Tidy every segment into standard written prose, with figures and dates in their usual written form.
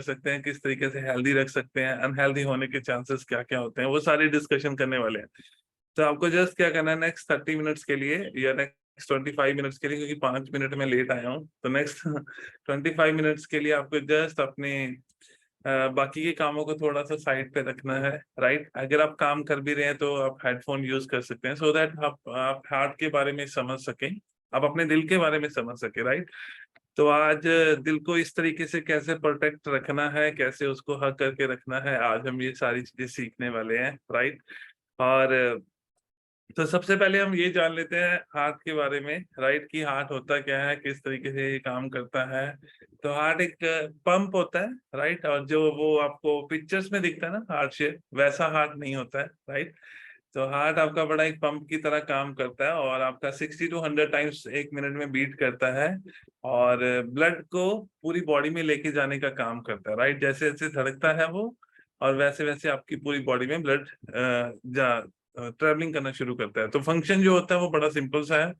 सकते हैं, किस तरीके से हेल्दी रख सकते हैं, अनहेल्दी होने के चांसेस क्या क्या होते हैं, वो सारी डिस्कशन करने वाले हैं। तो आपको जस्ट क्या करना है, नेक्स्ट 30 मिनट्स के लिए या नेक्स्ट 25 मिनट्स के लिए, क्योंकि 5 मिनट में लेट आया हूँ, तो नेक्स्ट 25 मिनट्स के लिए आपको जस्ट अपने बाकी के कामों को थोड़ा सा साइड पे रखना है, राइट। अगर आप काम कर भी रहे हैं तो आप हेडफोन यूज कर सकते हैं, सो दैट आप हार्ट के बारे में समझ सकें, आप अपने दिल के बारे में समझ सके, राइट। तो आज दिल को इस तरीके से कैसे प्रोटेक्ट रखना है, कैसे उसको हक करके रखना है, आज हम ये सारी चीजें सीखने वाले हैं, राइट। और तो सबसे पहले हम ये जान लेते हैं हार्ट के बारे में, राइट, कि हार्ट होता क्या है, किस तरीके से ये काम करता है। तो हार्ट एक पंप होता है, राइट, और जो वो आपको पिक्चर्स में दिखता है ना हार्ट शेप, वैसा हार्ट नहीं होता है, राइट। तो हार्ट आपका बड़ा एक पंप की तरह काम करता है और आपका 60 to 100 टाइम्स 1 मिनट में बीट करता है और ब्लड को पूरी बॉडी में लेके जाने का काम करता है, राइट। जैसे जैसे धड़कता है वो, और वैसे वैसे आपकी पूरी बॉडी में ब्लड ट्रेवलिंग करना शुरू करता है। तो फंक्शन जो होता है वो बड़ा सिंपल सा है।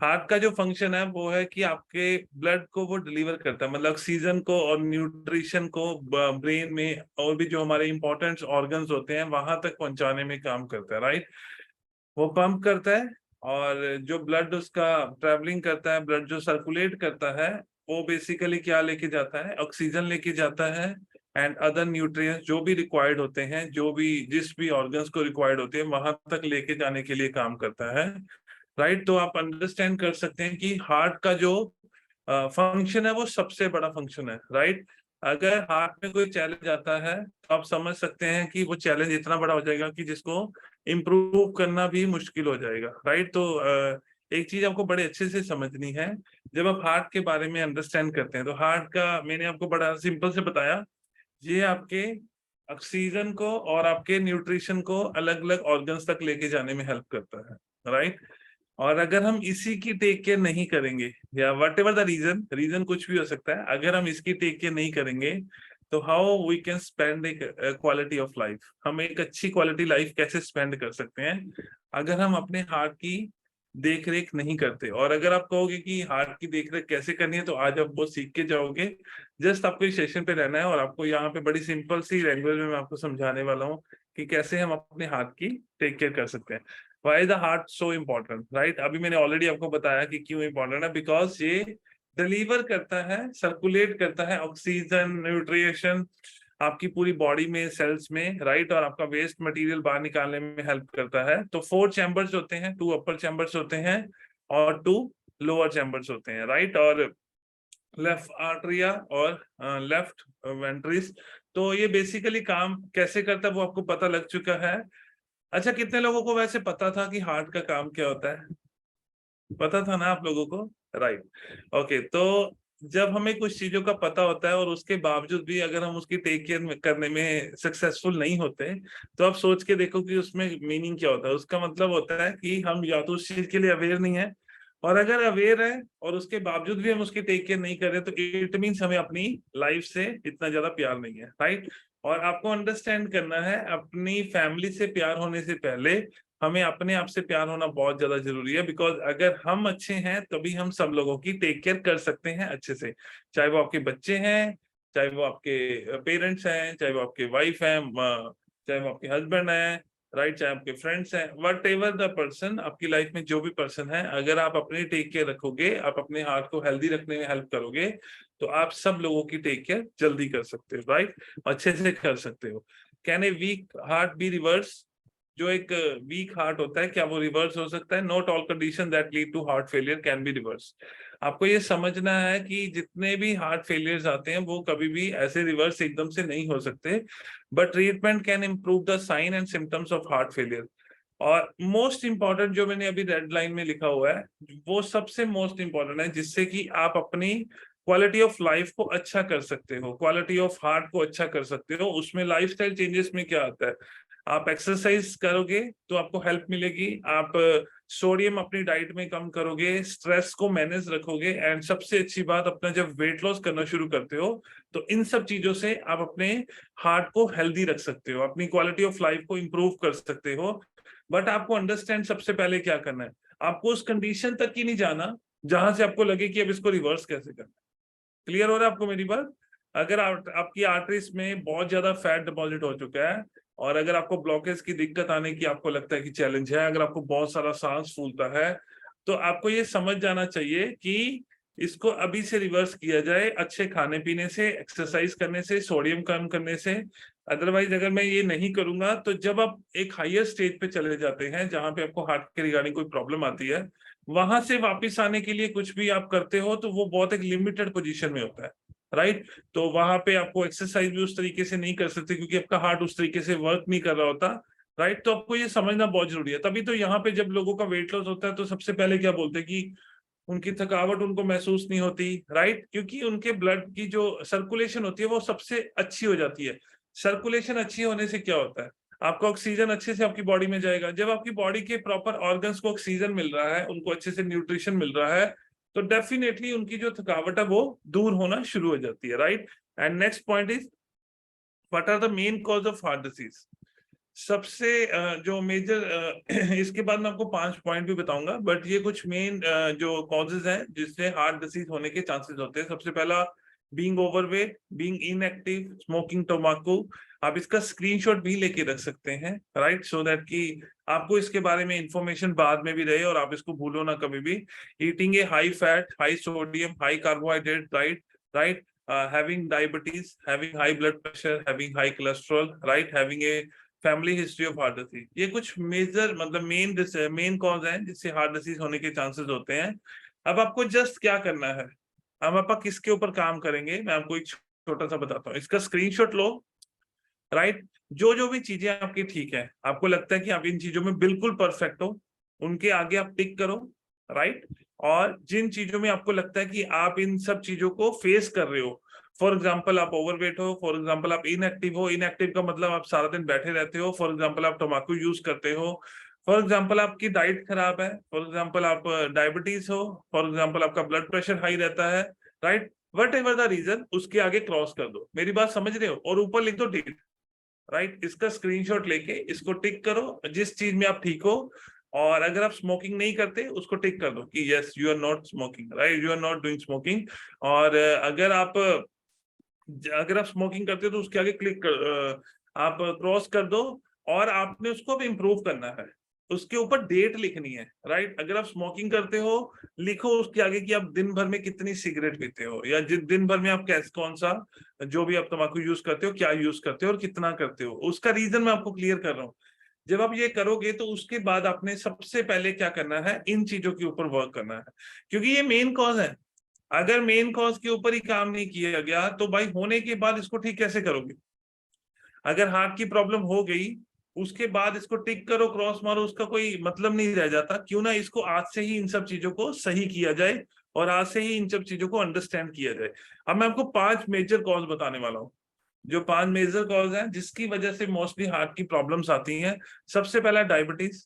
हार्ट का जो फंक्शन है वो है कि आपके ब्लड को वो डिलीवर करता है, मतलब ऑक्सीजन को और न्यूट्रिशन को ब्रेन में और भी जो हमारे इंपॉर्टेंट ऑर्गन्स होते हैं वहां तक पहुंचाने में काम करता है, राइट। वो पंप करता है और जो ब्लड उसका ट्रेवलिंग करता है, ब्लड जो सर्कुलेट करता है, वो बेसिकली क्या लेके जाता है, ऑक्सीजन लेके जाता है एंड अदर न्यूट्रिएंट्स जो भी रिक्वायर्ड होते हैं, जो भी जिस भी ऑर्गन्स को रिक्वायर्ड होते हैं वहां तक लेके जाने के लिए काम करता है, राइट। तो आप अंडरस्टैंड कर सकते हैं कि हार्ट का जो फंक्शन है वो सबसे बड़ा फंक्शन है, राइट। अगर हार्ट में कोई चैलेंज आता है तो आप समझ सकते हैं कि वो चैलेंज इतना बड़ा हो जाएगा कि जिसको इम्प्रूव करना भी मुश्किल हो जाएगा, राइट। तो एक चीज आपको बड़े अच्छे से समझनी है, जब आप हार्ट के बारे में अंडरस्टैंड करते हैं तो हार्ट का मैंने आपको बड़ा सिंपल से बताया, ये आपके ऑक्सीजन को और आपके न्यूट्रिशन को अलग अलग ऑर्गन्स तक लेके जाने में हेल्प करता है, राइट। और अगर हम इसी की टेक केयर नहीं करेंगे, या whatever the reason, reason कुछ भी हो सकता है, अगर हम इसकी टेक केयर नहीं करेंगे तो हाउ वी कैन स्पेंड एक क्वालिटी ऑफ लाइफ, हम एक अच्छी क्वालिटी लाइफ कैसे स्पेंड कर सकते हैं अगर हम अपने हार्ट की देख रेख नहीं करते। और अगर आप कहोगे कि हार्ट की देख रेख कैसे करनी है, तो आज आप वो सीख के जाओगे। जस्ट आपको इस सेशन पे रहना है और आपको यहाँ पे बड़ी सिंपल सी लैंग्वेज में मैं आपको समझाने वाला हूँ कि कैसे हम अपने हार्ट की टेक केयर कर सकते हैं। Why the heart so important, right. अभी मैंने ऑलरेडी आपको बताया कि क्यों इम्पोर्टेंट है, बिकॉज ये डिलीवर करता है, सर्कुलेट करता है ऑक्सीजन, न्यूट्रिशन आपकी पूरी बॉडी में, सेल्स में, राइट। और आपका वेस्ट मटेरियल बाहर निकालने में हेल्प करता है। तो 4 चैम्बर्स होते हैं, 2 अपर चैम्बर्स होते हैं और 2 लोअर चैम्बर्स होते हैं, राइट। और लेफ्ट आर्टरिया और लेफ्ट वेंट्रिस। तो ये बेसिकली काम कैसे करता है वो आपको पता लग चुका है। अच्छा, कितने लोगों को वैसे पता था कि हार्ट का काम क्या होता है? पता था ना आप लोगों को, राइट। ओके, तो जब हमें कुछ चीजों का पता होता है और उसके बावजूद भी अगर हम उसकी टेक केयर करने में सक्सेसफुल नहीं होते, तो आप सोच के देखो कि उसमें मीनिंग क्या होता है। उसका मतलब होता है कि हम या तो उस चीज के लिए अवेयर नहीं है, और अगर अवेयर है और उसके बावजूद भी हम उसकी टेक केयर नहीं कर रहे, तो इट मीन्स हमें अपनी लाइफ से इतना ज्यादा प्यार नहीं है, राइट। और आपको अंडरस्टैंड करना है, अपनी फैमिली से प्यार होने से पहले हमें अपने आप से प्यार होना बहुत ज्यादा जरूरी है। बिकॉज अगर हम अच्छे हैं तभी हम सब लोगों की टेक केयर कर सकते हैं अच्छे से, चाहे वो आपके बच्चे हैं, चाहे वो आपके पेरेंट्स हैं, चाहे वो आपके वाइफ हैं, चाहे वो आपके हस्बैंड हैं, राइट, चाहे आपके फ्रेंड्स हैं, वट एवर द पर्सन, आपकी लाइफ में जो भी पर्सन है, अगर आप अपनी टेक केयर रखोगे, आप अपने हार्ट को हेल्दी रखने में हेल्प करोगे, तो आप सब लोगों की टेक केयर जल्दी कर सकते हो, राइट, अच्छे से कर सकते हो। Can a week heart be reverse? जो एक वीक हार्ट होता है, क्या वो रिवर्स हो सकता है? Not all condition that lead to heart failure can be reverse. आपको ये समझना है कि जितने भी हार्ट फेलियर्स आते हैं वो कभी भी ऐसे रिवर्स एकदम से नहीं हो सकते, but treatment can improve the sign and symptoms of heart failure. और मोस्ट इंपॉर्टेंट जो मैंने अभी रेड लाइन में लिखा हुआ है, वो सबसे मोस्ट इंपॉर्टेंट है, जिससे कि आप अपनी क्वालिटी ऑफ लाइफ को अच्छा कर सकते हो, क्वालिटी ऑफ हार्ट को अच्छा कर सकते हो। उसमें लाइफस्टाइल चेंजेस में क्या आता है, आप एक्सरसाइज करोगे तो आपको हेल्प मिलेगी, आप सोडियम अपनी डाइट में कम करोगे, स्ट्रेस को मैनेज रखोगे, एंड सबसे अच्छी बात, अपना जब वेट लॉस करना शुरू करते हो तो इन सब चीजों से आप अपने हार्ट को हेल्दी रख सकते हो, अपनी क्वालिटी ऑफ लाइफ को इंप्रूव कर सकते हो। बट आपको अंडरस्टैंड सबसे पहले क्या करना है, आपको उस कंडीशन तक ही नहीं जाना जहां से आपको लगे कि अब इसको रिवर्स कैसे करना है। क्लियर हो रहा है आपको मेरी बात? अगर आपकी आर्टरीज में बहुत ज्यादा फैट डिपॉजिट हो चुका है और अगर आपको ब्लॉकेज की दिक्कत आने की आपको लगता है कि चैलेंज है, अगर आपको बहुत सारा सांस फूलता है, तो आपको ये समझ जाना चाहिए कि इसको अभी से रिवर्स किया जाए अच्छे खाने पीने से, एक्सरसाइज करने से, सोडियम कम करने से। अदरवाइज अगर मैं ये नहीं करूंगा तो जब आप एक हायर स्टेज पे चले जाते हैं जहां पे आपको हार्ट के रिगार्डिंग कोई प्रॉब्लम आती है, वहां से वापस आने के लिए कुछ भी आप करते हो तो वो बहुत एक लिमिटेड पोजीशन में होता है, राइट। तो वहां पे आपको एक्सरसाइज भी उस तरीके से नहीं कर सकते क्योंकि आपका हार्ट उस तरीके से वर्क नहीं कर रहा होता, राइट। तो आपको ये समझना बहुत जरूरी है। तभी तो यहाँ पे जब लोगों का वेट लॉस होता है तो सबसे पहले क्या बोलते हैं कि उनकी थकावट उनको महसूस नहीं होती, राइट, क्योंकि उनके ब्लड की जो सर्कुलेशन होती है वो सबसे अच्छी हो जाती है। सर्कुलेशन अच्छी होने से क्या होता है, आपका ऑक्सीजन अच्छे से आपकी बॉडी में जाएगा। जब आपकी बॉडी के प्रॉपर ऑर्गन्स को ऑक्सीजन मिल रहा है, उनको अच्छे से न्यूट्रिशन मिल रहा है, तो डेफिनेटली उनकी जो थकावट है वो दूर होना शुरू हो जाती है, right. And next point is, what are the main cause of heart disease. सबसे जो मेजर इसके बाद मैं आपको 5 पॉइंट भी बताऊंगा, बट ये कुछ मेन जो कॉजेज हैं जिससे हार्ट डिसीज होने के चांसेस होते हैं। सबसे पहला, being overweight, being inactive, smoking tobacco. आप इसका स्क्रीनशॉट भी लेके रख सकते हैं, राइट, सो दैट कि आपको इसके बारे में इंफॉर्मेशन बाद में भी रहे और आप इसको भूलो ना कभी भी। Eating a high fat, high sodium, high carbohydrate, right, having diabetes, having high blood pressure, having high cholesterol, right, having a family history of heart disease, ये कुछ मेजर मतलब मेन कॉज है जिससे हार्ट डिसीज होने के chances होते हैं। अब आपको जस्ट क्या करना है, हम आप किसके ऊपर काम करेंगे, मैं आपको एक छोटा सा बताता हूँ। इसका स्क्रीनशॉट लो, राइट। जो भी चीजें आपकी ठीक है, आपको लगता है कि आप इन चीजों में बिल्कुल परफेक्ट हो, उनके आगे आप टिक करो, राइट। और जिन चीजों में आपको लगता है कि आप इन सब चीजों को फेस कर रहे हो, फॉर एग्जाम्पल आप ओवरवेट हो, फॉर एग्जाम्पल आप इनएक्टिव हो, इनएक्टिव का मतलब आप सारा दिन बैठे रहते हो, फॉर एग्जाम्पल आप तम्बाकू यूज करते हो, फॉर एग्जाम्पल आपकी डाइट खराब है, फॉर एग्जाम्पल आप डायबिटीज हो, फॉर एग्जाम्पल आपका ब्लड प्रेशर हाई रहता है, right, whatever the reason, उसके आगे क्रॉस कर दो। मेरी बात समझ रहे हो, और ऊपर लिख दो ठीक, राइट। इसका स्क्रीनशॉट लेके इसको टिक करो जिस चीज में आप ठीक हो। और अगर आप स्मोकिंग नहीं करते उसको टिक कर दो कि yes you are not smoking, right, you are not doing smoking. और अगर आप स्मोकिंग करते हो तो उसके आगे क्लिक कर, आप क्रॉस कर दो। और आपने उसको अब इम्प्रूव करना है, उसके ऊपर डेट लिखनी है, राइट। अगर आप स्मोकिंग करते हो, लिखो उसके आगे कि आप दिन भर में कितनी सिगरेट पीते हो, या दिन भर में आप कैसे कौन सा जो भी आप तम्बाकू यूज करते हो, क्या यूज करते हो और कितना करते हो। उसका रीजन मैं आपको क्लियर कर रहा हूँ। जब आप ये करोगे तो उसके बाद आपने सबसे पहले क्या करना है, इन चीजों के ऊपर वर्क करना है, क्योंकि ये मेन कॉज है। अगर मेन कॉज के ऊपर ही काम नहीं किया गया तो भाई होने के बाद इसको ठीक कैसे करोगे। अगर हार्ट की प्रॉब्लम हो गई, उसके बाद इसको टिक करो, क्रॉस मारो, उसका कोई मतलब नहीं रह जाता। क्यों ना इसको आज से ही इन सब चीजों को सही किया जाए और आज से ही इन सब चीजों को अंडरस्टैंड किया जाए। अब मैं आपको 5 मेजर कॉज बताने वाला हूँ, जो 5 मेजर कॉज हैं जिसकी वजह से मोस्टली हार्ट की प्रॉब्लम्स आती हैं। सबसे पहला diabetes,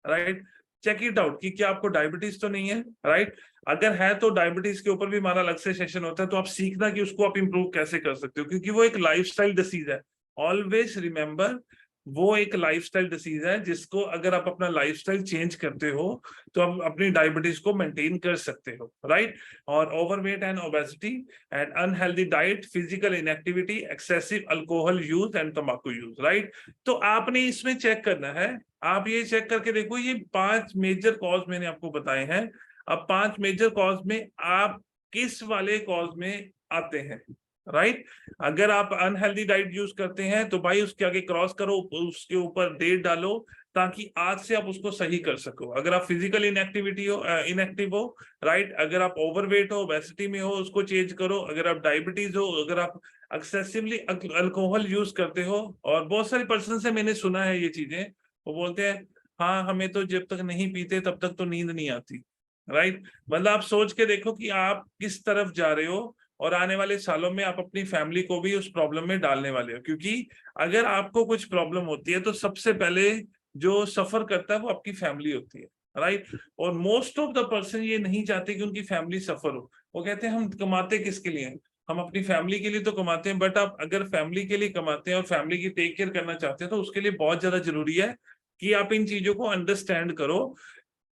right. Check it out कि क्या आपको डायबिटीज तो नहीं है, राइट। अगर है तो डायबिटीज के ऊपर भी हमारा अलग से सेशन होता है, तो आप सीखना कि उसको आप इंप्रूव कैसे कर सकते हो, क्योंकि वो एक लाइफस्टाइल डिसीज है। ऑलवेज रिमेंबर, वो एक लाइफस्टाइल डिसीज है जिसको अगर आप अपना लाइफस्टाइल चेंज करते हो तो आप अपनी डायबिटीज को मेंटेन कर सकते हो, राइट। और overweight and obesity and unhealthy diet, physical inactivity, excessive alcohol use and तंबाकू यूज, राइट। तो आपने इसमें चेक करना है, आप ये चेक करके देखो, ये 5 मेजर कॉज मैंने आपको बताए हैं। अब 5 मेजर कॉज में आप किस वाले कॉज में आते हैं, राइट। अगर आप अनहेल्दी डाइट यूज करते हैं तो भाई उसके आगे क्रॉस करो, उसके ऊपर डेट डालो ताकि आज से आप उसको सही कर सको। अगर आप फिजिकल इनएक्टिव हो, राइट, अगर आप ओवरवेट हो, ओबेसिटी में हो, उसको चेंज करो। अगर आप डायबिटीज हो, अगर आप एक्सेसिवली अल्कोहल यूज करते हो, और बहुत सारे पर्सन से मैंने सुना है ये चीजें, वो बोलते हैं हाँ हमें तो जब तक नहीं पीते तब तक तो नींद नहीं आती, राइट। मतलब आप सोच के देखो कि आप किस तरफ जा रहे हो, और आने वाले सालों में आप अपनी फैमिली को भी उस प्रॉब्लम में डालने वाले हो। क्योंकि अगर आपको कुछ प्रॉब्लम होती है तो सबसे पहले जो सफर करता है वो आपकी फैमिली होती है, राइट। और मोस्ट ऑफ द पर्सन ये नहीं चाहते कि उनकी फैमिली सफर हो। वो कहते हैं हम कमाते किसके लिए, हम अपनी फैमिली के लिए तो कमाते हैं, बट आप अगर फैमिली के लिए कमाते हैं और फैमिली की टेक केयर करना चाहते हैं तो उसके लिए बहुत ज्यादा जरूरी है कि आप इन चीजों को अंडरस्टैंड करो।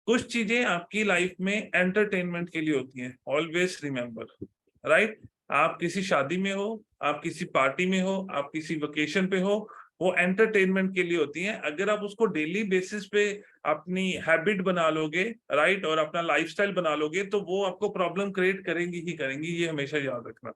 कुछ चीजें आपकी लाइफ में एंटरटेनमेंट के लिए होती हैं, ऑलवेज रिमेंबर, राइट। आप किसी शादी में हो, आप किसी पार्टी में हो, आप किसी वेकेशन पे हो, वो एंटरटेनमेंट के लिए होती हैं। अगर आप उसको डेली बेसिस पे अपनी हैबिट बना लोगे, राइट, और अपना लाइफस्टाइल बना लोगे, तो वो आपको प्रॉब्लम क्रिएट करेंगी ही करेंगी, ये हमेशा याद रखना।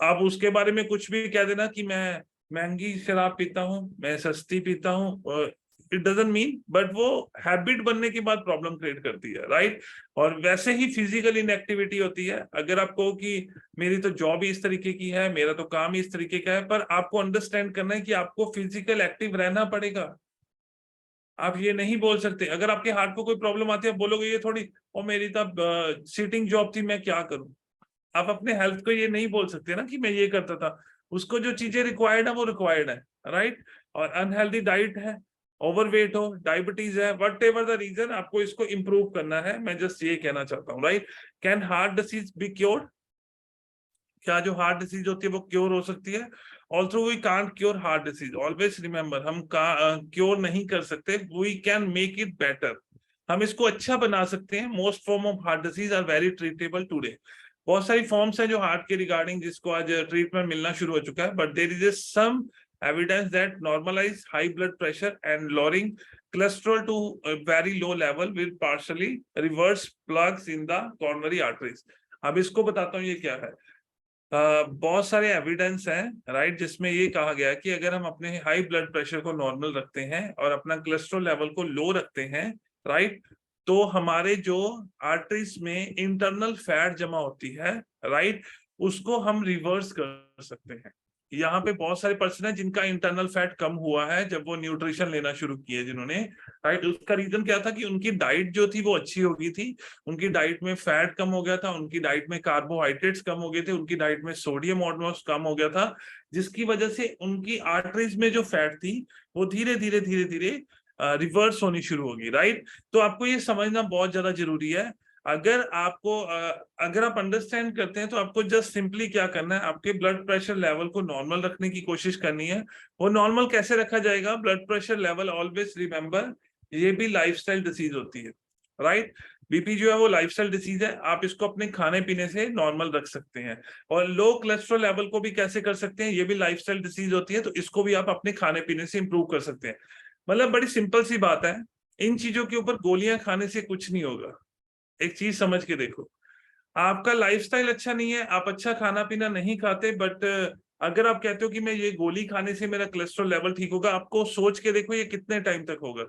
आप उसके बारे में कुछ भी कह देना कि मैं महंगी शराब पीता हूँ, मैं सस्ती पीता हूँ, इट डजंट मीन, बट वो हैबिट बनने के बाद प्रॉब्लम क्रिएट करती है, राइट। और वैसे ही फिजिकल इनएक्टिविटी होती है। अगर आप कहो कि मेरी तो जॉब ही इस तरीके की है, मेरा तो काम ही इस तरीके का है, पर आपको अंडरस्टैंड करना है कि आपको फिजिकल एक्टिव रहना पड़ेगा। आप ये नहीं बोल सकते, अगर आपके हार्ट को कोई प्रॉब्लम आती है, आप बोलोगे ये थोड़ी, और मेरी तो सीटिंग जॉब थी, मैं क्या करूं। आप अपने हेल्थ को ये नहीं बोल सकते ना कि मैं ये करता था। उसको जो चीजें रिक्वायर्ड है वो रिक्वायर्ड है, राइट। और अनहेल्दी डाइट है, ओवरवेट हो, डायबिटीज है, वट एवर द रीजन, आपको इसको इंप्रूव करना है। मैं जस्ट ये कहना चाहता हूँ, right. Can heart disease be cured? क्या जो हार्ट डिसीज होती है वो क्योर हो सकती है? Also we can't cure heart disease, always remember, हम क्योर नहीं कर सकते, we can make it better. हम इसको अच्छा बना सकते हैं। Most form of heart disease are very treatable today. बहुत सारी फॉर्म्स हैं जो हार्ट के रिगार्डिंग जिसको आज ट्रीटमेंट मिलना शुरू हो चुका है, but there is some evidence that normalize high blood pressure and lowering cholesterol to a very low level will partially reverse plugs in the coronary arteries। अब इसको बताता हूँ ये क्या है। बहुत सारे एविडेंस हैं, राइट, जिसमें ये कहा गया है कि अगर हम अपने हाई ब्लड प्रेशर को नॉर्मल रखते हैं और अपना कोलेस्ट्रॉल लेवल को लो रखते हैं, राइट, तो हमारे जो आर्टरीज में इंटरनल फैट जमा होती है, राइट, उसको हम रिवर्स कर सकते हैं। यहाँ पे बहुत सारे पर्सन है जिनका इंटरनल फैट कम हुआ है जब वो न्यूट्रिशन लेना शुरू किए जिन्होंने, राइट। उसका रीजन क्या था कि उनकी डाइट जो थी वो अच्छी हो गई थी, उनकी डाइट में फैट कम हो गया था, उनकी डाइट में कार्बोहाइड्रेट्स कम हो गए थे, उनकी डाइट में सोडियम ऑलमोस्ट कम हो गया था, जिसकी वजह से उनकी आर्टरीज में जो फैट थी वो धीरे धीरे धीरे धीरे रिवर्स होनी शुरू होगी, राइट। तो आपको ये समझना बहुत ज्यादा जरूरी है। अगर आपको अगर आप अंडरस्टैंड करते हैं तो आपको जस्ट सिंपली क्या करना है, आपके ब्लड प्रेशर लेवल को नॉर्मल रखने की कोशिश करनी है। वो नॉर्मल कैसे रखा जाएगा? Blood pressure level, always remember, ये भी लाइफस्टाइल डिसीज होती है, राइट। बीपी जो है वो लाइफस्टाइल डिसीज है। आप इसको अपने खाने पीने से नॉर्मल रख सकते हैं। और लो कोलेस्ट्रॉल लेवल को भी कैसे कर सकते हैं? ये भी लाइफस्टाइल डिसीज होती है, तो इसको भी आप अपने खाने पीने से इंप्रूव कर सकते हैं। मतलब बड़ी सिंपल सी बात है। इन चीजों के ऊपर गोलियां खाने से कुछ नहीं होगा। एक चीज समझ के देखो, आपका लाइफस्टाइल अच्छा नहीं है, आप अच्छा खाना पीना नहीं खाते, बट अगर आप कहते हो कि मैं ये गोली खाने से मेरा कोलेस्ट्रॉल लेवल ठीक होगा, आपको सोच के देखो ये कितने टाइम तक होगा।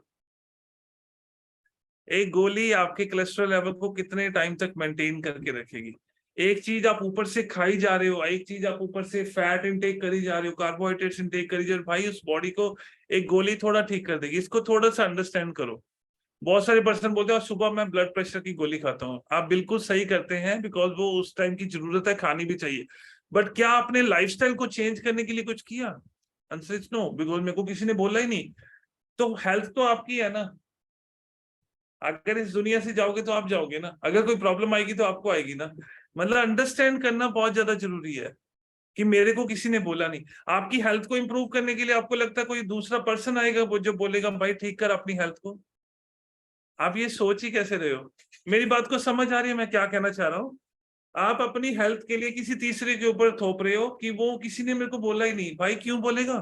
एक गोली आपके कोलेस्ट्रॉल लेवल को कितने टाइम तक मेंटेन करके रखेगी? एक चीज आप ऊपर से खाई जा रहे हो, एक चीज आप ऊपर से फैट इंटेक करी जा रहे हो, कार्बोहाइड्रेट्स इंटेक करी जा रहे हो, भाई उस बॉडी को एक गोली थोड़ा ठीक कर देगी। इसको थोड़ा सा अंडरस्टैंड करो। बहुत सारे पर्सन बोलते हैं सुबह मैं ब्लड प्रेशर की गोली खाता हूँ। आप बिल्कुल सही करते हैं, बिकॉज वो उस टाइम की जरूरत है, खानी भी चाहिए। बट क्या आपने लाइफस्टाइल को चेंज करने के लिए कुछ किया? आंसर इज नो, बिकॉज मेरे को किसी ने बोला ही नहीं। तो हेल्थ तो आपकी है ना। अगर इस दुनिया से जाओगे तो आप जाओगे ना, अगर कोई प्रॉब्लम आएगी तो आपको आएगी ना। मतलब अंडरस्टैंड करना बहुत ज्यादा जरूरी है कि मेरे को किसी ने बोला नहीं। आपकी हेल्थ को इंप्रूव करने के लिए आपको लगता है कोई दूसरा पर्सन आएगा वो जो बोलेगा भाई ठीक कर अपनी हेल्थ को? आप ये सोच ही कैसे रहे हो? मेरी बात को समझ आ रही है मैं क्या कहना चाह रहा हूँ? आप अपनी हेल्थ के लिए किसी तीसरे के ऊपर थोप रहे हो कि वो किसी ने मेरे को बोला ही नहीं। भाई क्यों बोलेगा?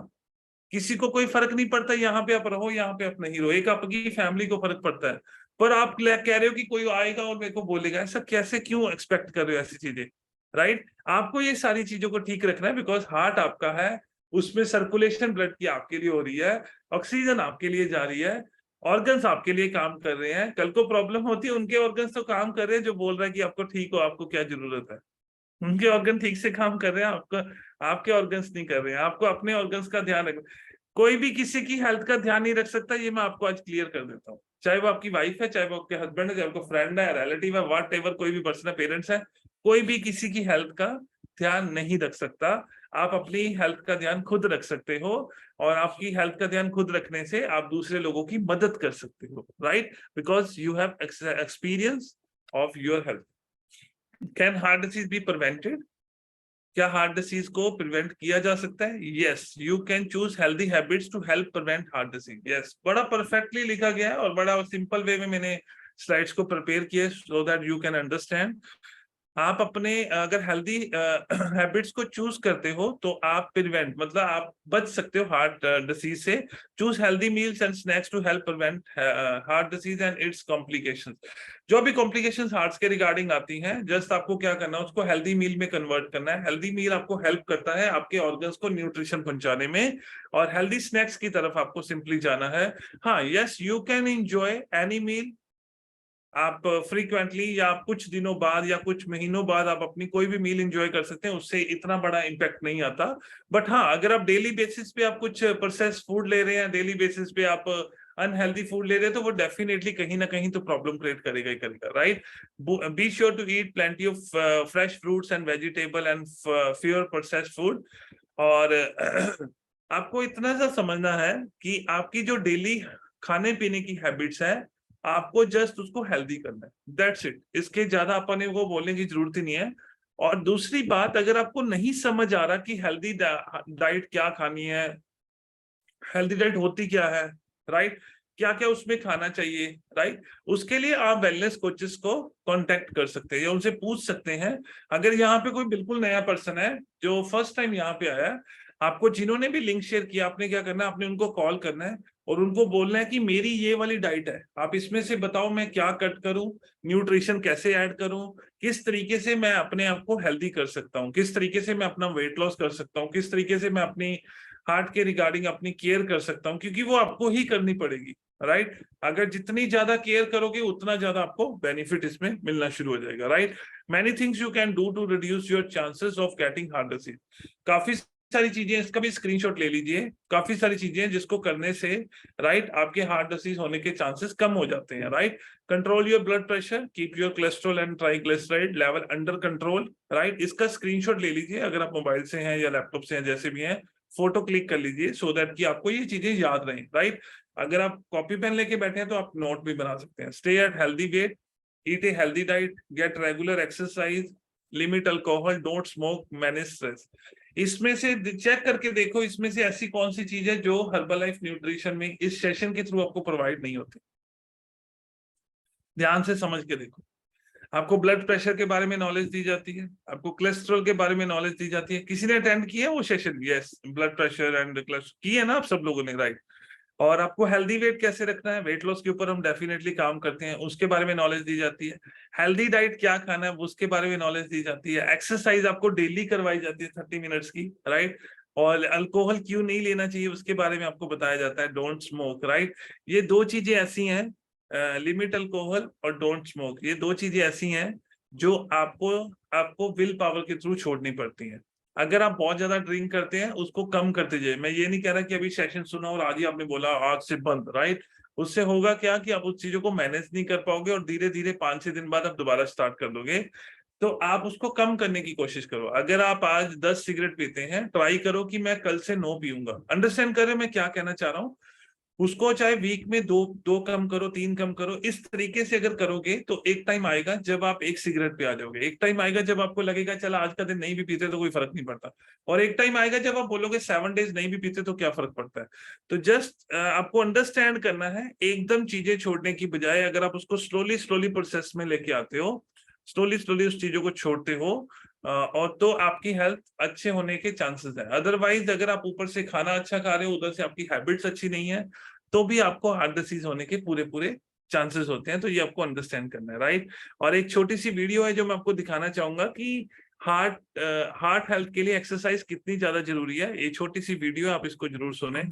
किसी को कोई फर्क नहीं पड़ता, यहाँ पे आप रहो, यहाँ पे आप नहीं रहो, एक आपकी फैमिली को फर्क पड़ता है। पर आप कह रहे हो कि कोई आएगा और मेरे को बोलेगा, ऐसा कैसे, क्यों एक्सपेक्ट कर रहे हो ऐसी चीजें? राइट। आपको ये सारी चीजों को ठीक रखना है, बिकॉज हार्ट आपका है, उसमें सर्कुलेशन ब्लड की आपके लिए हो रही है, ऑक्सीजन आपके लिए जा रही है, ऑर्गन्स आपके लिए काम कर रहे हैं। कल को प्रॉब्लम होती है, उनके ऑर्गन्स तो काम कर रहे हैं जो बोल रहा है कि आपको ठीक हो, आपको क्या जरूरत है। उनके ऑर्गन ठीक से काम कर रहे हैं, आपका आपके ऑर्गन्स नहीं कर रहे हैं। आपको अपने ऑर्गन्स का ध्यान रखना। कोई भी किसी की हेल्थ का ध्यान नहीं रख सकता, ये मैं आपको आज क्लियर कर देता हूँ। चाहे वो आपकी वाइफ है, चाहे वो आपके हस्बैंड है, चाहे आपको फ्रेंड है, रिलेटिव है, व्हाट एवर, कोई भी पर्सन है, पेरेंट्स है, कोई भी किसी की हेल्थ का ध्यान नहीं रख सकता। आप अपनी हेल्थ का ध्यान खुद रख सकते हो, और आपकी हेल्थ का ध्यान खुद रखने से आप दूसरे लोगों की मदद कर सकते हो, right, because you have experience of your health. Can heart disease be prevented? क्या हार्ट डिसीज को प्रिवेंट किया जा सकता है? Yes, you can choose healthy habits to help prevent heart disease. Yes, बड़ा परफेक्टली लिखा गया है और बड़ा सिंपल वे में मैंने स्लाइड्स को प्रिपेयर किया so that you can understand. आप अपने अगर हेल्दी हैबिट्स को चूज करते हो तो आप प्रिवेंट मतलब आप बच सकते हो हार्ट डिसीज से। Choose healthy meals and snacks to help prevent heart disease and its complications. जो भी कॉम्प्लिकेशंस हार्ट के रिगार्डिंग आती हैं, जस्ट आपको क्या करना है, उसको हेल्दी मील में कन्वर्ट करना है। हेल्दी मील आपको हेल्प करता है आपके ऑर्गन्स को न्यूट्रिशन पहुंचाने में, और हेल्दी स्नैक्स की तरफ आपको सिंपली जाना है। हाँ, yes, you can enjoy any meal. आप फ्रीक्वेंटली या आप कुछ दिनों बाद या कुछ महीनों बाद आप अपनी कोई भी मील एंजॉय कर सकते हैं, उससे इतना बड़ा इम्पैक्ट नहीं आता। बट हाँ, अगर आप डेली बेसिस पे आप कुछ प्रोसेस फूड ले रहे हैं, डेली बेसिस पे आप अनहेल्दी फूड ले रहे हैं, तो वो डेफिनेटली कहीं ना कहीं तो प्रॉब्लम क्रिएट करेगा ही करेगा, right. Be sure to eat plenty of fresh fruits and vegetable and fewer processed food. और आपको इतना सा समझना है कि आपकी जो डेली खाने पीने की हैबिट्स है, आपको जस्ट उसको हेल्दी करना है, दैट्स इट। इसके ज्यादा अपने को बोलने की जरूरत ही नहीं है। और दूसरी बात, अगर आपको नहीं समझ आ रहा कि हेल्दी डाइट क्या खानी है, हेल्दी डाइट होती क्या है, राइट, क्या क्या उसमें खाना चाहिए, राइट, उसके लिए आप वेलनेस कोचेस को कांटेक्ट कर सकते हैं या उनसे पूछ सकते हैं। अगर यहाँ पे कोई बिल्कुल नया पर्सन है जो फर्स्ट टाइम यहाँ पे आया है, आपको जिन्होंने भी लिंक शेयर किया, आपने क्या करना है, आपने उनको कॉल करना है और उनको बोलना है कि मेरी ये वाली डाइट है, आप इसमें से बताओ मैं क्या कट करूं, न्यूट्रिशन कैसे ऐड करूं, किस तरीके से मैं अपने आप को हेल्दी कर सकता हूं, किस तरीके से मैं अपना वेट लॉस कर सकता हूं, किस तरीके से मैं अपनी हार्ट के रिगार्डिंग अपनी केयर कर सकता हूं, क्योंकि वो आपको ही करनी पड़ेगी, राइट। अगर जितनी ज्यादा केयर करोगे उतना ज्यादा आपको बेनिफिट इसमें मिलना शुरू हो जाएगा, right. Many things you can do to reduce your chances of getting heart disease. काफी सारी चीजें, इसका भी स्क्रीनशॉट ले लीजिए। काफी सारी चीजें जिसको करने से, राइट, आपके हार्ट डिसीज होने के चांसेस कम हो जाते हैं, right. Control your blood pressure, keep your cholesterol and triglyceride level under control, right. इसका स्क्रीनशॉट ले लीजिए, अगर आप मोबाइल से हैं या लैपटॉप से हैं, जैसे भी हैं, फोटो क्लिक कर लीजिए सो दैट कि आपको ये चीजें याद रहें, राइट। अगर आप कॉपी पेन लेके बैठे हैं तो आप नोट भी बना सकते हैं। Stay at healthy weight, eat a healthy diet, get regular exercise, limit alcohol, don't smoke, manage stress. इसमें से चेक करके देखो, इसमें से ऐसी कौन सी चीज है जो हर्बलाइफ न्यूट्रिशन में इस सेशन के थ्रू आपको प्रोवाइड नहीं होती। ध्यान से समझ के देखो। आपको ब्लड प्रेशर के बारे में नॉलेज दी जाती है, आपको कोलेस्ट्रॉल के बारे में नॉलेज दी जाती है। किसी ने अटेंड किया वो session? Yes, blood pressure and cholesterol की है ना आप सब लोगों ने, राइट। और आपको हेल्दी वेट कैसे रखना है, वेट लॉस के ऊपर हम डेफिनेटली काम करते हैं, उसके बारे में नॉलेज दी जाती है। हेल्दी डाइट क्या खाना है उसके बारे में नॉलेज दी जाती है। एक्सरसाइज आपको डेली करवाई जाती है 30 मिनट्स की, राइट। और अल्कोहल क्यों नहीं लेना चाहिए उसके बारे में आपको बताया जाता है, डोंट स्मोक, राइट। ये दो चीजें ऐसी हैं, लिमिट अल्कोहल और डोंट स्मोक, ये दो चीजें ऐसी हैं जो आपको आपको विल पावर के थ्रू छोड़नी पड़ती हैं। अगर आप बहुत ज्यादा ड्रिंक करते हैं उसको कम करते जाइए। मैं ये नहीं कह रहा कि अभी सेशन सुना और आज ही आपने बोला आज से बंद, राइट। उससे होगा क्या कि आप उस चीजों को मैनेज नहीं कर पाओगे और धीरे धीरे 5-6 दिन बाद आप दोबारा स्टार्ट कर दोगे। तो आप उसको कम करने की कोशिश करो। अगर आप आज 10 सिगरेट पीते हैं, ट्राई करो कि मैं कल से 9 पीऊंगा। अंडरस्टैंड करें मैं क्या कहना चाह रहा हूँ? उसको चाहे वीक में दो दो कम करो, 3 कम करो। इस तरीके से अगर करोगे तो एक टाइम आएगा जब आप एक सिगरेट पे आ जाओगे, एक टाइम आएगा जब आपको लगेगा चला आज का दिन नहीं भी पीते तो कोई फर्क नहीं पड़ता, और एक टाइम आएगा जब आप बोलोगे 7 डेज नहीं भी पीते तो क्या फर्क पड़ता है। तो जस्ट आपको अंडरस्टैंड करना है, एकदम चीजें छोड़ने की बजाय अगर आप उसको स्लोली स्लोली प्रोसेस में लेके आते हो, स्लोली स्लोली उस चीजों को छोड़ते हो, और तो आपकी हेल्थ अच्छे होने के चांसेस है। अदरवाइज अगर आप ऊपर से खाना अच्छा खा रहे हो, उधर से आपकी हैबिट्स अच्छी नहीं है, तो भी आपको हार्ट डिसीज होने के पूरे पूरे चांसेस होते हैं। तो ये आपको अंडरस्टैंड करना है, राइट। और एक छोटी सी वीडियो है जो मैं आपको दिखाना चाहूंगा कि हार्ट हेल्थ के लिए एक्सरसाइज कितनी ज्यादा जरूरी है। ये छोटी सी वीडियो आप इसको जरूर सुने।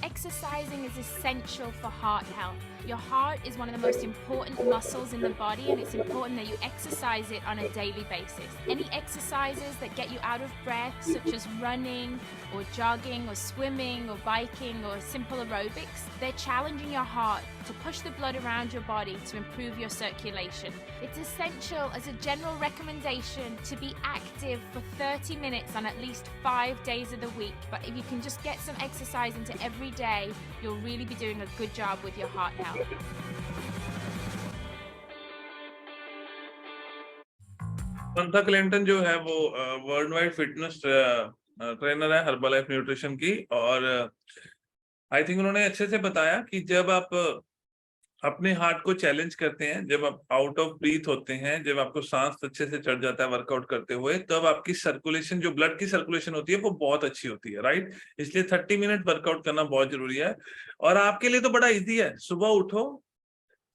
Exercising is essential for heart health. Your heart is one of the most important muscles in the body, and it's important that you exercise it on a daily basis. Any exercises that get you out of breath, such as running or jogging or swimming or biking or simple aerobics, they're challenging your heart to push the blood around your body to improve your circulation. It's essential as a general recommendation to be active for 30 minutes on at least 5 days of the week. But if you can just get some exercise into every day, you'll really be doing a good job with your heart health. मंथा Clinton जो है वो world wide fitness trainer है Herbalife nutrition की, और I think उन्होंने अच्छे से बताया कि जब आप अपने हार्ट को चैलेंज करते हैं। जब आप आउट ऑफ ब्रीथ होते हैं, जब आपको सांस अच्छे से चढ़ जाता है वर्कआउट करते हुए, तब आपकी सर्कुलेशन, जो ब्लड की सर्कुलेशन होती है, वो बहुत अच्छी होती है, राइट। इसलिए 30 मिनट वर्कआउट करना बहुत जरूरी है। और आपके लिए तो बड़ा इजी है, सुबह उठो,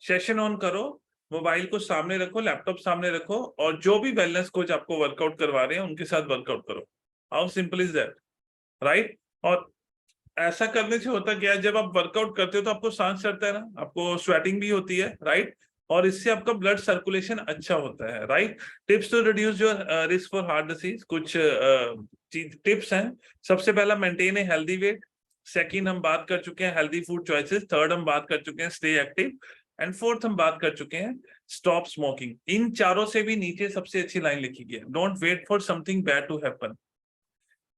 सेशन ऑन करो, मोबाइल को सामने रखो, लैपटॉप सामने रखो, और जो भी वेलनेस कोच आपको वर्कआउट करवा रहे हैं उनके साथ वर्कआउट करो। How simple is that, right. और ऐसा करने से होता क्या है, जब आप वर्कआउट करते हो तो आपको सांस चढ़ता है ना, आपको स्वेटिंग भी होती है, राइट। और इससे आपका ब्लड सर्कुलेशन अच्छा होता है, right. Tips to reduce your risk for heart disease, कुछ टिप्स हैं। सबसे पहला, maintain a healthy weight. Second हम बात कर चुके हैं हेल्दी फूड चॉइसेस। थर्ड हम बात कर चुके हैं स्टे एक्टिव। एंड फोर्थ हम बात कर चुके हैं स्टॉप स्मोकिंग। इन चारों से भी नीचे सबसे अच्छी लाइन लिखी गई है, don't wait for something bad to happen.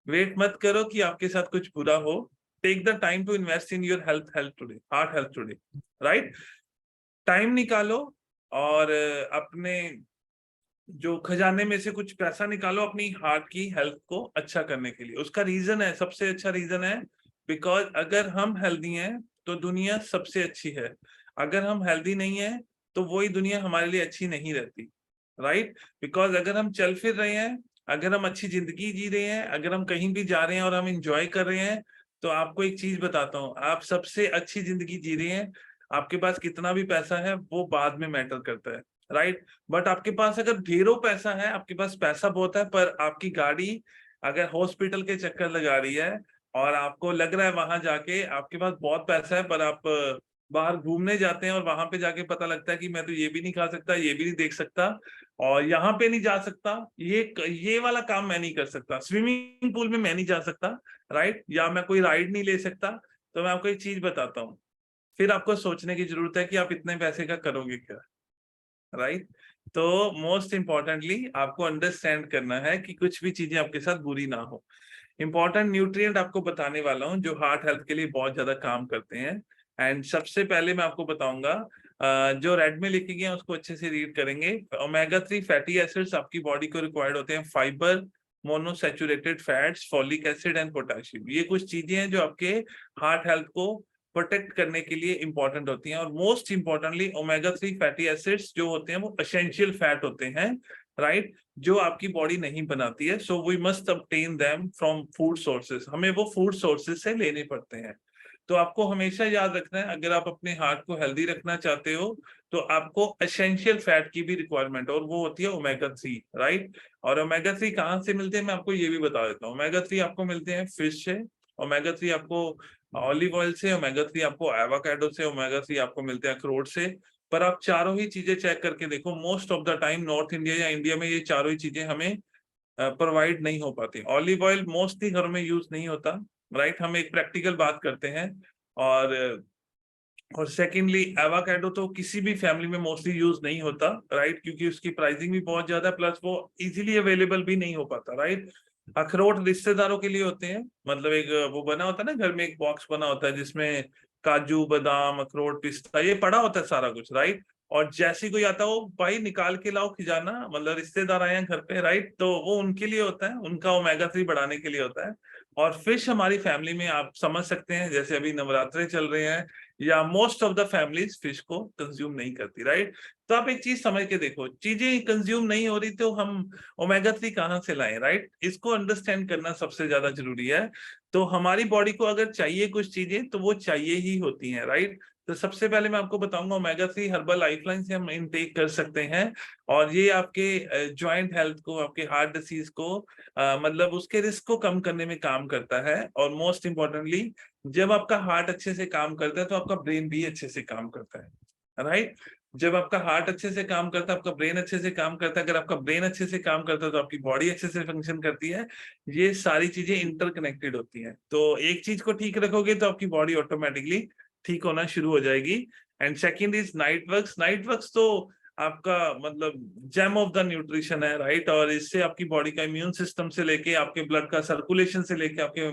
Wait मत करो कि आपके साथ कुछ बुरा हो। Take the time to invest in your health today, heart health today, right. Time निकालो और अपने जो खजाने में से कुछ पैसा निकालो अपनी हार्ट की हेल्थ को अच्छा करने के लिए। उसका रीजन है, सबसे अच्छा रीजन है, बिकॉज अगर हम हेल्दी हैं तो दुनिया सबसे अच्छी है। अगर हम हेल्दी नहीं है तो वही दुनिया हमारे लिए अच्छी नहीं रहती, राइट। बिकॉज अगर हम चल फिर रहे हैं, अगर हम अच्छी जिंदगी जी रहे हैं, अगर हम कहीं भी जा रहे हैं और हम इंजॉय कर रहे हैं, तो आपको एक चीज बताता हूँ, आप सबसे अच्छी जिंदगी जी रहे हैं। आपके पास कितना भी पैसा है वो बाद में मैटर करता है, राइट। बट आपके पास अगर ढेरों पैसा है, आपके पास पैसा बहुत है, पर आपकी गाड़ी अगर हॉस्पिटल के चक्कर लगा रही है, और आपको लग रहा है वहां जाके आपके पास बहुत पैसा है, पर आप बाहर घूमने जाते हैं और वहां पे जाके पता लगता है कि मैं तो ये भी नहीं खा सकता, ये भी नहीं देख सकता, और यहाँ पे नहीं जा सकता, ये वाला काम मैं नहीं कर सकता, स्विमिंग पूल में मैं नहीं जा सकता, राइट, या मैं कोई राइड नहीं ले सकता, तो मैं आपको एक चीज बताता हूँ, फिर आपको सोचने की जरूरत है कि आप इतने पैसे का करोगे क्या, राइट। तो मोस्ट इंपॉर्टेंटली आपको अंडरस्टैंड करना है कि कुछ भी चीजें आपके साथ बुरी ना हो। इंपॉर्टेंट न्यूट्रिएंट आपको बताने वाला हूँ जो हार्ट हेल्थ के लिए बहुत ज्यादा काम करते हैं। एंड सबसे पहले मैं आपको बताऊंगा, जो रेड में लिखे गए हैं उसको अच्छे से रीड करेंगे। ओमेगा 3 फैटी एसिड्स आपकी बॉडी को रिक्वायर्ड होते हैं, fibre, monosaturated fats, folic acid and potassium. ये कुछ चीजें हैं जो आपके हार्ट हेल्थ को प्रोटेक्ट करने के लिए इंपॉर्टेंट होती हैं। और most importantly omega 3 fatty acids जो होते हैं वो एसेंशियल फैट होते हैं, राइट, जो आपकी बॉडी नहीं बनाती है। So we must obtain them from food sources, हमें वो फूड सोर्सेज से लेने पड़ते हैं। तो आपको हमेशा याद रखना है, अगर आप अपने हार्ट को हेल्दी रखना चाहते हो तो आपको एसेंशियल फैट की भी रिक्वायरमेंट है, और वो होती है ओमेगा 3, राइट। और ओमेगा 3 कहाँ से मिलते हैं मैं आपको ये भी बता देता हूँ। ओमेगा 3 आपको मिलते हैं फिश से, ओमेगा 3 आपको ऑलिव ऑयल से, ओमेगा 3 आपको एवोकाडो से, ओमेगा 3 आपको मिलते हैं अखरोट से। पर आप चारों ही चीजें चेक करके देखो, most of the time north India या इंडिया में ये चारों ही चीजें हमें प्रोवाइड नहीं हो पाती। ऑलिव ऑयल मोस्टली घरों में यूज नहीं होता, राइट, हम एक प्रैक्टिकल बात करते हैं। और सेकेंडली एवोकाडो तो किसी भी फैमिली में मोस्टली यूज नहीं होता, राइट, क्योंकि उसकी प्राइसिंग भी बहुत ज्यादा है, प्लस वो इजीली अवेलेबल भी नहीं हो पाता, राइट। अखरोट रिश्तेदारों के लिए होते हैं, मतलब एक वो बना होता है ना घर में, एक बॉक्स बना होता है जिसमें काजू बादाम अखरोट पिस्ता ये पड़ा होता है सारा कुछ, राइट। और जैसे कोई आता है वो भाई निकाल के लाओ खिजाना, मतलब रिश्तेदार आए हैं घर पे, राइट, तो वो उनके लिए होता है, उनका ओमेगा 3 बढ़ाने के लिए होता है। और फिश हमारी फैमिली में आप समझ सकते हैं, जैसे अभी नवरात्रे चल रहे हैं, या most of the families fish को कंज्यूम नहीं करती, राइट। तो आप एक चीज समझ के देखो, चीजें कंज्यूम नहीं हो रही तो हम ओमेगा 3 कहाँ से लाएं, राइट, इसको अंडरस्टैंड करना सबसे ज्यादा जरूरी है। तो हमारी बॉडी को अगर चाहिए कुछ चीजें तो वो चाहिए ही होती हैं, राइट। तो सबसे पहले मैं आपको बताऊंगा ओमेगा 3 हर्बल लाइफलाइन से हम इनटेक कर सकते हैं, और ये आपके जॉइंट हेल्थ को, आपके हार्ट डिसीज को मतलब उसके रिस्क को कम करने में काम करता है। और मोस्ट इंपॉर्टेंटली जब आपका हार्ट अच्छे से काम करता है तो आपका ब्रेन भी अच्छे से काम करता है, राइट। जब आपका हार्ट अच्छे से काम करता है, आपका ब्रेन अच्छे से काम करता है, अगर आपका ब्रेन अच्छे से काम करता है तो आपकी बॉडी अच्छे से फंक्शन करती है। ये सारी चीजें इंटरकनेक्टेड होती हैं, तो एक चीज को ठीक रखोगे तो आपकी बॉडी ऑटोमेटिकली ठीक होना शुरू हो जाएगी। And second is night works. Night works तो आपका मतलब जेम ऑफ द न्यूट्रिशन है, राइट। और इससे आपकी बॉडी का इम्यून सिस्टम से लेके आपके ब्लड का सर्कुलेशन से लेके आपके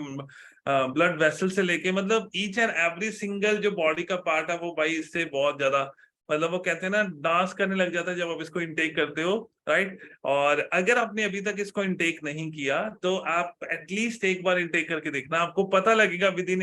ब्लड वेसल से लेके, मतलब ईच एंड एवरी सिंगल जो बॉडी का पार्ट है वो भाई इससे बहुत ज्यादा, मतलब वो कहते हैं ना डांस करने लग जाता है जब आप इसको इनटेक करते हो, राइट। और अगर आपने अभी तक इसको इनटेक नहीं किया तो आप एटलीस्ट एक बार इनटेक करके देखना, आपको पता लगेगा विद इन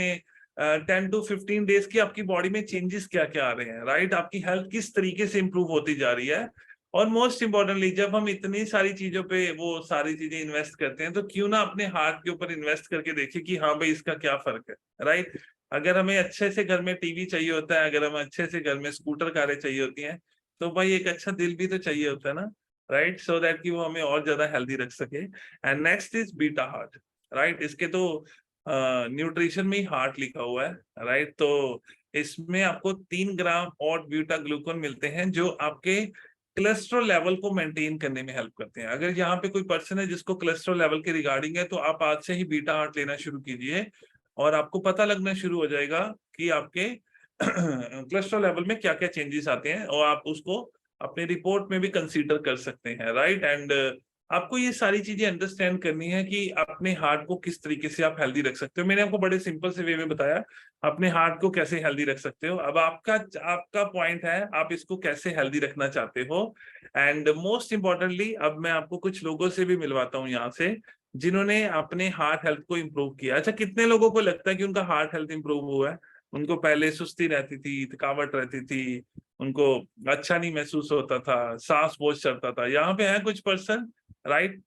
10 to 15 डेज की आपकी बॉडी में चेंजेस क्या क्या आ रहे हैं, राइट, आपकी हेल्थ किस तरीके से इंप्रूव होती जा रही है। और मोस्ट इंपॉर्टेंटली जब हम इतनी सारी चीजों पे वो सारी चीजें इन्वेस्ट करते हैं, तो क्यों ना अपने हार्ट के ऊपर इन्वेस्ट करके देखें कि हाँ भाई इसका क्या फर्क है, राइट। अगर हमें अच्छे से घर में टीवी चाहिए होता है, अगर हमें अच्छे से घर में स्कूटर कारें चाहिए होती हैं, तो भाई एक अच्छा दिल भी तो चाहिए होता है ना, राइट, सो दैट कि वो हमें और ज्यादा हेल्दी रख सके। And next is beta heart, right. इसके तो न्यूट्रिशन में ही हार्ट लिखा हुआ है, राइट। तो इसमें आपको 3 ग्राम और बीटा ग्लूकोन मिलते हैं, जो आपके कोलेस्ट्रॉल लेवल को मेंटेन करने में हेल्प करते हैं। अगर यहाँ पे कोई पर्सन है जिसको कोलेस्ट्रॉल लेवल के रिगार्डिंग है, तो आप आज से ही बीटा हार्ट लेना शुरू कीजिए, और आपको पता लगना शुरू हो जाएगा कि आपके कोलेस्ट्रॉल लेवल में क्या क्या चेंजेस आते हैं, और आप उसको अपने रिपोर्ट में भी कंसीडर कर सकते हैं, राइट। एंड आपको ये सारी चीजें अंडरस्टैंड करनी है कि अपने हार्ट को किस तरीके से आप हेल्दी रख सकते हो। मैंने आपको बड़े सिंपल से वे में बताया अपने हार्ट को कैसे हेल्दी रख सकते हो। अब आपका पॉइंट है, आप इसको कैसे हेल्दी रखना चाहते हो। एंड मोस्ट इंपॉर्टेंटली अब मैं आपको कुछ लोगों से भी मिलवाता हूँ यहाँ से, जिन्होंने अपने हार्ट हेल्थ को इम्प्रूव किया। अच्छा, कितने लोगों को लगता है कि उनका हार्ट हेल्थ इम्प्रूव हुआ है? उनको पहले सुस्ती रहती थी, थकावट रहती थी, उनको अच्छा नहीं महसूस होता था, सांस बहुत चढ़ता था। यहाँ पे है कुछ पर्सन, राइट,